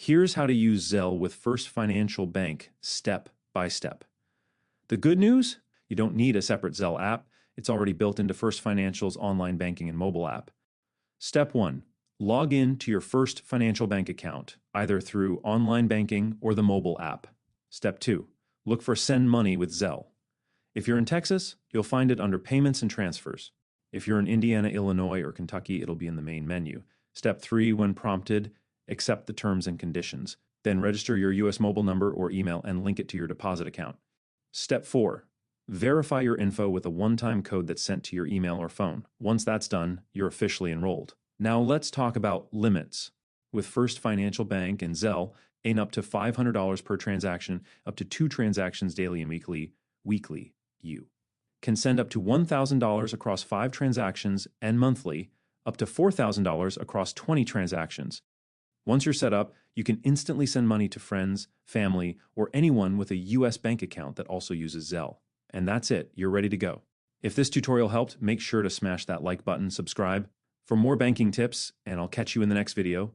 Here's how to use Zelle with First Financial Bank step by step. The good news? You don't need a separate Zelle app. It's already built into First Financial's online banking and mobile app. Step 1. Log in to your First Financial Bank account, either through online banking or the mobile app. Step 2. Look for Send Money with Zelle. If you're in Texas, you'll find it under Payments and Transfers. If you're in Indiana, Illinois, or Kentucky, it'll be in the main menu. Step 3, when prompted, accept the terms and conditions. Then register your U.S. mobile number or email and link it to your deposit account. Step 4. Verify your info with a one-time code that's sent to your email or phone. Once that's done, you're officially enrolled. Now let's talk about limits. With First Financial Bank and Zelle, earn up to $500 per transaction, up to 2 transactions daily and weekly. You can send up to $1,000 across 5 transactions and monthly, up to $4,000 across 20 transactions. Once you're set up, you can instantly send money to friends, family, or anyone with a U.S. bank account that also uses Zelle. And that's it, you're ready to go. If this tutorial helped, make sure to smash that like button, subscribe for more banking tips, and I'll catch you in the next video.